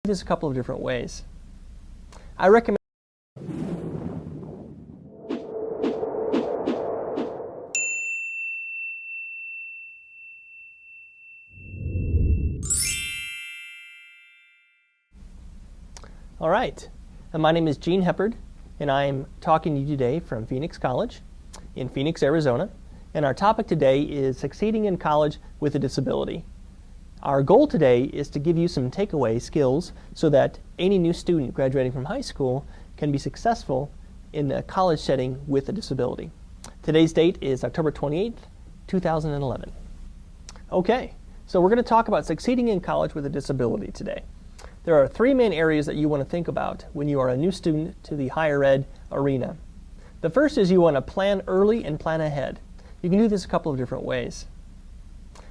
this a couple of different ways. I recommend All right, and my name is Gene Heppard, and I'm talking to you today from Phoenix College in Phoenix, Arizona. And our topic today is succeeding in college with a disability. Our goal today is to give you some takeaway skills so that any new student graduating from high school can be successful in a college setting with a disability. Today's date is October 28th, 2011. Okay, so we're going to talk about succeeding in college with a disability today. There are three main areas that you want to think about when you are a new student to the higher ed arena. The first is you want to plan early and plan ahead. You can do this a couple of different ways.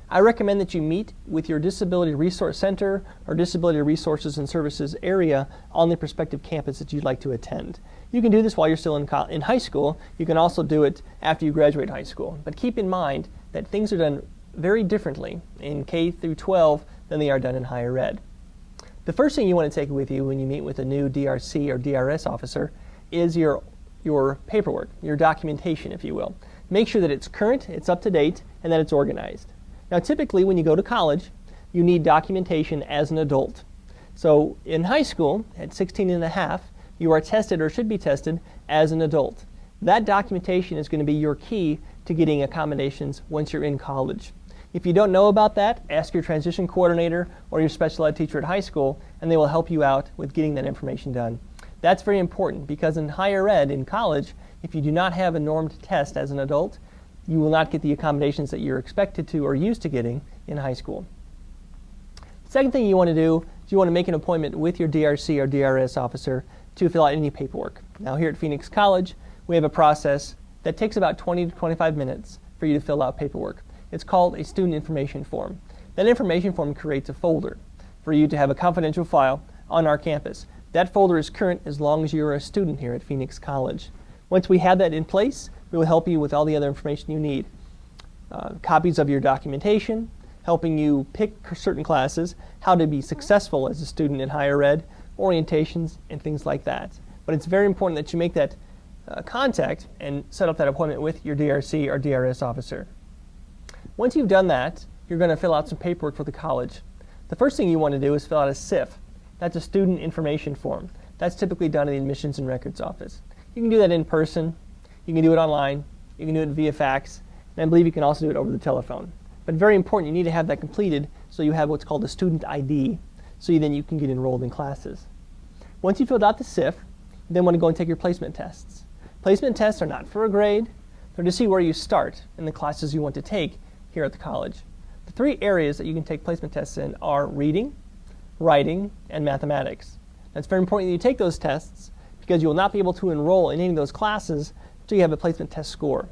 I recommend that you meet with your Disability Resource Center or Disability Resources and Services area on the prospective campus that you'd like to attend. You can do this while you're still in high school. You can also do it after you graduate high school. But keep in mind that things are done very differently in K through 12 than they are done in higher ed. The first thing you want to take with you when you meet with a new DRC or DRS officer is your paperwork, your documentation, if you will. Make sure that it's current, it's up to date, and that it's organized. Now, typically when you go to college, you need documentation as an adult. So in high school, at 16 and a half, you are tested or should be tested as an adult. That documentation is going to be your key to getting accommodations once you're in college. If you don't know about that, ask your transition coordinator or your special ed teacher at high school, and they will help you out with getting that information done. That's very important because in higher ed, in college, if you do not have a normed test as an adult, you will not get the accommodations that you're expected to or used to getting in high school. The second thing you want to do is you want to make an appointment with your DRC or DRS officer to fill out any paperwork. Now here at Phoenix College, we have a process that takes about 20 to 25 minutes for you to fill out paperwork. It's called a student information form. That information form creates a folder for you to have a confidential file on our campus. That folder is current as long as you're a student here at Phoenix College. Once we have that in place, we will help you with all the other information you need. Copies of your documentation, helping you pick certain classes, how to be successful as a student in higher ed, orientations, and things like that. But it's very important that you make that contact and set up that appointment with your DRC or DRS officer. Once you've done that, you're going to fill out some paperwork for the college. The first thing you want to do is fill out a SIF. That's a student information form. That's typically done in the Admissions and Records Office. You can do that in person, you can do it online, you can do it via fax, and I believe you can also do it over the telephone. But very important, you need to have that completed so you have what's called a student ID, so then you can get enrolled in classes. Once you filled out the SIF, you then want to go and take your placement tests. Placement tests are not for a grade, they're to see where you start in the classes you want to take here at the college. The three areas that you can take placement tests in are reading, writing, and mathematics. It's very important that you take those tests because you will not be able to enroll in any of those classes until you have a placement test score.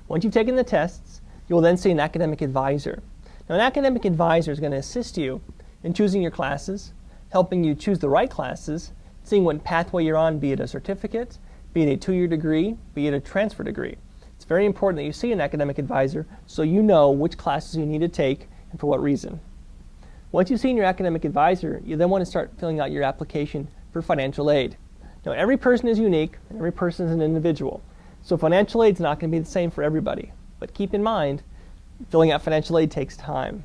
Once you've taken the tests, you will then see an academic advisor. Now, an academic advisor is going to assist you in choosing your classes, helping you choose the right classes, seeing what pathway you're on, be it a certificate, be it a two-year degree, be it a transfer degree. It's very important that you see an academic advisor so you know which classes you need to take and for what reason. Once you've seen your academic advisor, you then want to start filling out your application for financial aid. Now, every person is unique and every person is an individual, so financial aid is not going to be the same for everybody. But keep in mind, filling out financial aid takes time.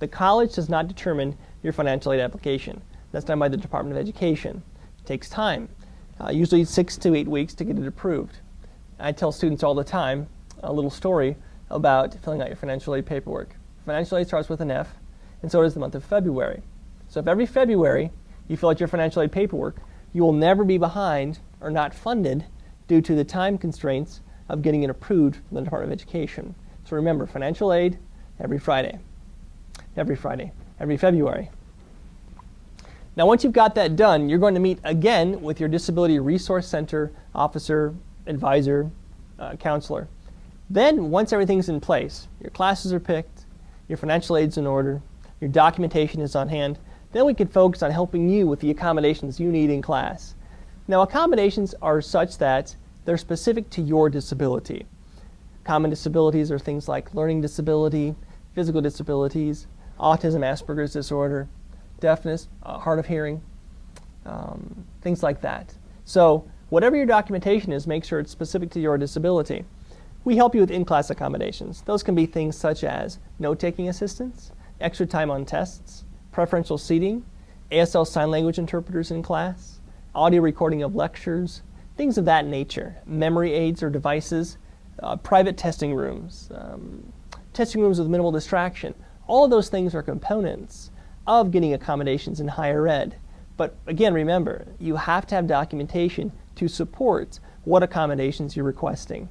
The college does not determine your financial aid application. That's done by the Department of Education. It takes time, usually 6 to 8 weeks to get it approved. I tell students all the time a little story about filling out your financial aid paperwork. Financial aid starts with an F, and so does the month of February. So if every February you fill out your financial aid paperwork, you will never be behind or not funded due to the time constraints of getting it approved from the Department of Education. So remember, financial aid every Friday, every February. Now, once you've got that done, you're going to meet again with your Disability Resource Center officer, advisor, counselor. Then, once everything's in place, your classes are picked, your financial aid's in order, your documentation is on hand, then we can focus on helping you with the accommodations you need in class. Now, accommodations are such that they're specific to your disability. Common disabilities are things like learning disability, physical disabilities, autism, Asperger's disorder. deafness, hard of hearing, things like that. So whatever your documentation is, make sure it's specific to your disability. We help you with in-class accommodations. Those can be things such as note-taking assistance, extra time on tests, preferential seating, ASL sign language interpreters in class, audio recording of lectures, things of that nature, memory aids or devices, private testing rooms with minimal distraction. All of those things are components of getting accommodations in higher ed. But again, remember, you have to have documentation to support what accommodations you're requesting.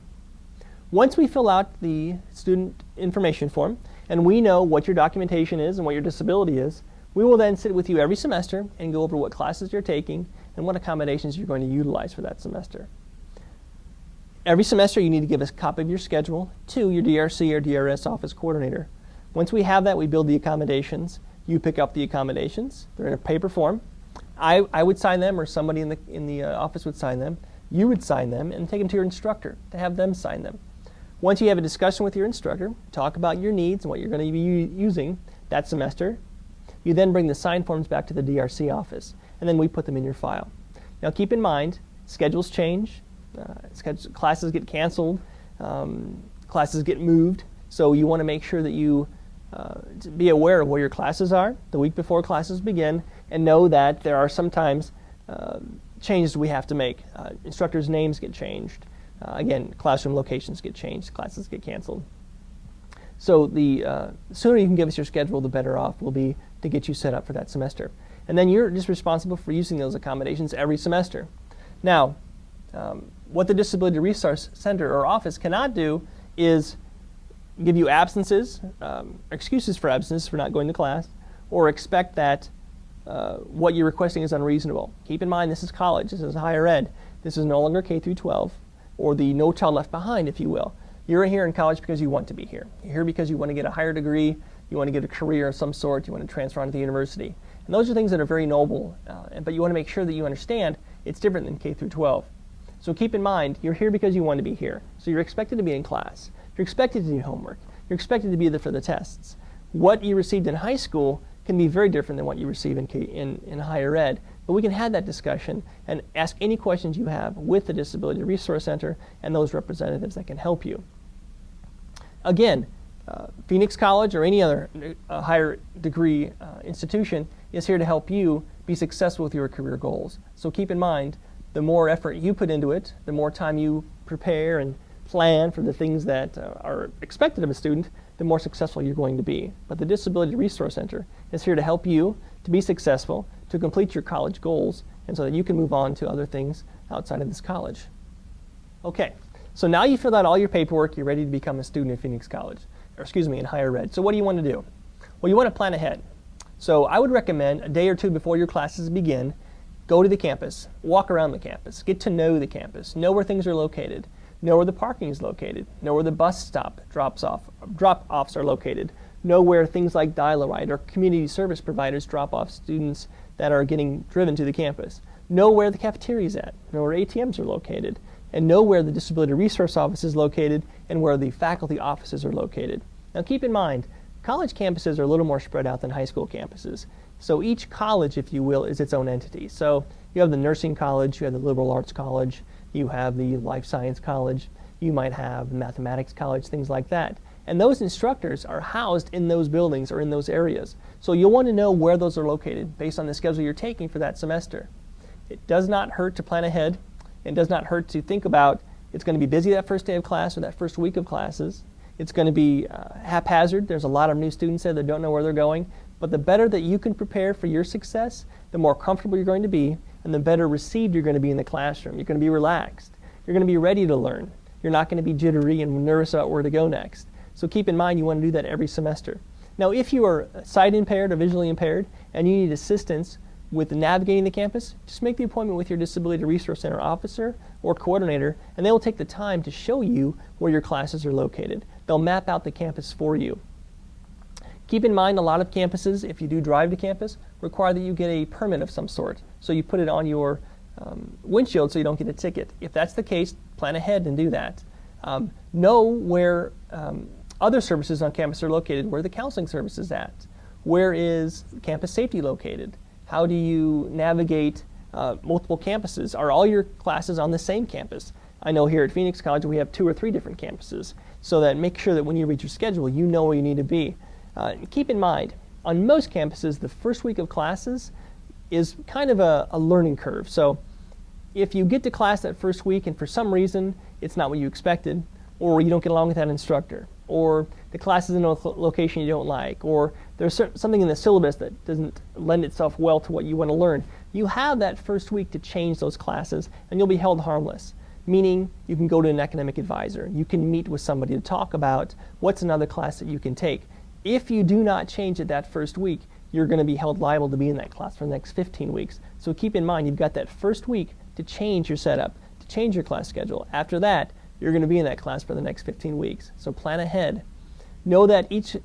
Once we fill out the student information form and we know what your documentation is and what your disability is, we will then sit with you every semester and go over what classes you're taking and what accommodations you're going to utilize for that semester. Every semester you need to give us a copy of your schedule to your DRC or DRS office coordinator. Once we have that, we build the accommodations. You pick up the accommodations. They're in a paper form. I would sign them, or somebody in the office would sign them. You would sign them and take them to your instructor to have them sign them. Once you have a discussion with your instructor, talk about your needs and what you're going to be using that semester, you then bring the signed forms back to the DRC office, and then we put them in your file. Now keep in mind, schedules change, classes get canceled, classes get moved, so you want to make sure that you be aware of where your classes are the week before classes begin, and know that there are sometimes changes we have to make. Instructors' names get changed. Again, classroom locations get changed, classes get canceled. So the sooner you can give us your schedule, the better off we'll be to get you set up for that semester. And then you're just responsible for using those accommodations every semester. Now, what the Disability Resource Center or office cannot do is give you absences, excuses for absences for not going to class, or expect that what you're requesting is unreasonable. Keep in mind, this is college, this is higher ed. This is no longer K through 12, or the No Child Left Behind, if you will. You're here in college because you want to be here. You're here because you want to get a higher degree, you want to get a career of some sort, you want to transfer on to the university. And those are things that are very noble, but you want to make sure that you understand it's different than K through 12. So keep in mind, you're here because you want to be here. So you're expected to be in class. You're expected to do homework. You're expected to be there for the tests. What you received in high school can be very different than what you receive in higher ed. But we can have that discussion and ask any questions you have with the Disability Resource Center and those representatives that can help you. Again, Phoenix College or any other higher degree institution is here to help you be successful with your career goals. So keep in mind, the more effort you put into it, the more time you prepare and plan for the things that are expected of a student, the more successful you're going to be. But the Disability Resource Center is here to help you to be successful, to complete your college goals, and so that you can move on to other things outside of this college. Okay, so now you filled out all your paperwork, you're ready to become a student at Phoenix College, or excuse me, in higher ed. So what do you want to do? Well, you want to plan ahead. So I would recommend a day or two before your classes begin, go to the campus, walk around the campus, get to know the campus, know where things are located, know where the parking is located, know where the bus stop drop-offs are located, know where things like Dial-A-Ride or community service providers drop off students that are getting driven to the campus, know where the cafeteria is at, know where ATMs are located, and know where the Disability Resource Office is located and where the faculty offices are located. Now keep in mind, college campuses are a little more spread out than high school campuses. So each college, if you will, is its own entity. So you have the nursing college, you have the liberal arts college, you have the life science college, you might have mathematics college, things like that. And those instructors are housed in those buildings or in those areas. So you'll want to know where those are located based on the schedule you're taking for that semester. It does not hurt to plan ahead. It does not hurt to think about it's going to be busy that first day of class or that first week of classes. It's going to be haphazard. There's a lot of new students there that don't know where they're going. But the better that you can prepare for your success, the more comfortable you're going to be, and the better received you're going to be in the classroom. You're going to be relaxed. You're going to be ready to learn. You're not going to be jittery and nervous about where to go next. So keep in mind you want to do that every semester. Now if you are sight impaired or visually impaired and you need assistance with navigating the campus, just make the appointment with your Disability Resource Center officer or coordinator, and they will take the time to show you where your classes are located. They'll map out the campus for you. Keep in mind, a lot of campuses, if you do drive to campus, require that you get a permit of some sort. So you put it on your windshield so you don't get a ticket. If that's the case, plan ahead and do that. Know where other services on campus are located, where the counseling service is at, Where is campus safety located? How do you navigate multiple campuses? Are all your classes on the same campus? I know here at Phoenix College we have 2 or 3 different campuses, so that make sure that when you read your schedule, you know where you need to be. Keep in mind, on most campuses, the first week of classes is kind of a learning curve. So if you get to class that first week and for some reason it's not what you expected, or you don't get along with that instructor, or the class is in a location you don't like, or there's something in the syllabus that doesn't lend itself well to what you want to learn, you have that first week to change those classes and you'll be held harmless. Meaning you can go to an academic advisor, you can meet with somebody to talk about what's another class that you can take. If you do not change it that first week, you're going to be held liable to be in that class for the next 15 weeks. So keep in mind, you've got that first week to change your setup, to change your class schedule. After that, you're going to be in that class for the next 15 weeks. So plan ahead. Know that each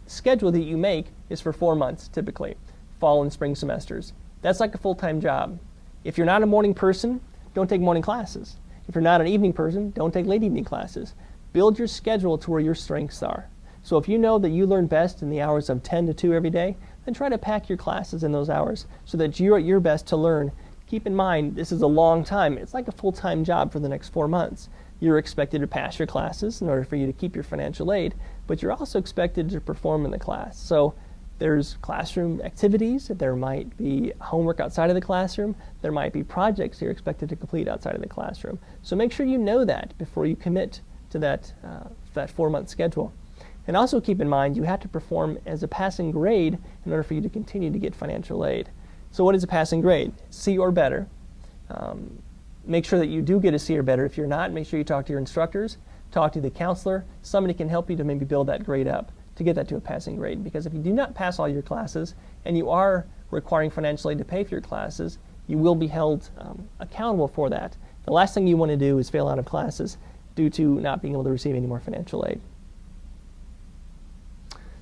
schedule that you make is for 4 months, typically, fall and spring semesters. That's like a full-time job. If you're not a morning person, don't take morning classes. If you're not an evening person, don't take late evening classes. Build your schedule to where your strengths are. So if you know that you learn best in the hours of 10 to 2 every day, then try to pack your classes in those hours so that you're at your best to learn. Keep in mind, this is a long time. It's like a full-time job for the next 4 months. You're expected to pass your classes in order for you to keep your financial aid, but you're also expected to perform in the class. So there's classroom activities, there might be homework outside of the classroom, there might be projects you're expected to complete outside of the classroom. So make sure you know that before you commit to that 4-month schedule. And also keep in mind, you have to perform as a passing grade in order for you to continue to get financial aid. So what is a passing grade? C or better. Make sure that you do get a C or better. If you're not, make sure you talk to your instructors, talk to the counselor. Somebody can help you to maybe build that grade up to get that to a passing grade. Because if you do not pass all your classes and you are requiring financial aid to pay for your classes, you will be held accountable for that. The last thing you want to do is fail out of classes due to not being able to receive any more financial aid.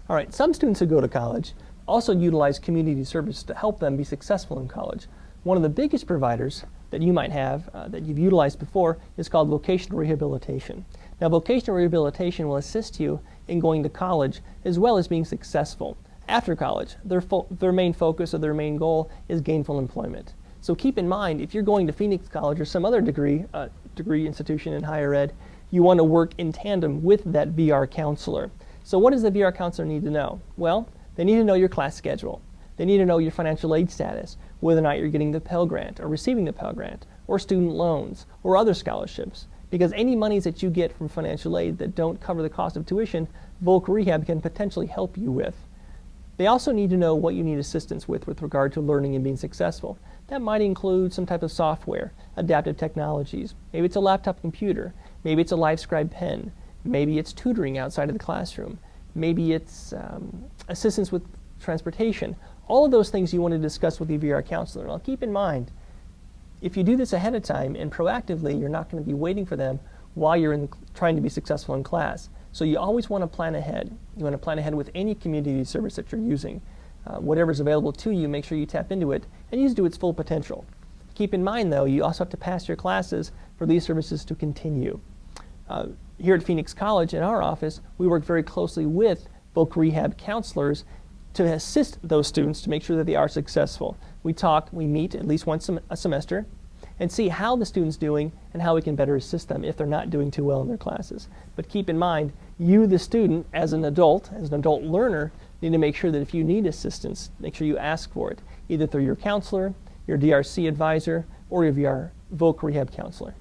All right, some students who go to college also utilize community service to help them be successful in college. One of the biggest providers that you might have that you've utilized before is called vocational rehabilitation. Now, vocational rehabilitation will assist you in going to college as well as being successful. After college, their main focus or their main goal is gainful employment. So keep in mind, if you're going to Phoenix College or some other degree institution in higher ed, you want to work in tandem with that VR counselor. So what does the VR counselor need to know? Well, they need to know your class schedule. They need to know your financial aid status, whether or not you're getting the Pell Grant or receiving the Pell Grant, or student loans, or other scholarships. Because any monies that you get from financial aid that don't cover the cost of tuition, Voc Rehab can potentially help you with. They also need to know what you need assistance with regard to learning and being successful. That might include some type of software, adaptive technologies. Maybe it's a laptop computer. Maybe it's a LiveScribe pen. Maybe it's tutoring outside of the classroom. Maybe it's assistance with transportation. All of those things you want to discuss with your VR counselor. Now keep in mind, if you do this ahead of time and proactively, you're not going to be waiting for them while you're trying to be successful in class. So you always want to plan ahead. You want to plan ahead with any community service that you're using. Whatever's available to you, make sure you tap into it and use it to its full potential. Keep in mind, though, you also have to pass your classes for these services to continue. Here at Phoenix College, in our office, we work very closely with Voc Rehab counselors to assist those students to make sure that they are successful. We meet at least once a semester and see how the student's doing and how we can better assist them if they're not doing too well in their classes. But keep in mind, you, the student, as an adult learner, need to make sure that if you need assistance, make sure you ask for it, either through your counselor, your DRC advisor, or your Voc Rehab counselor.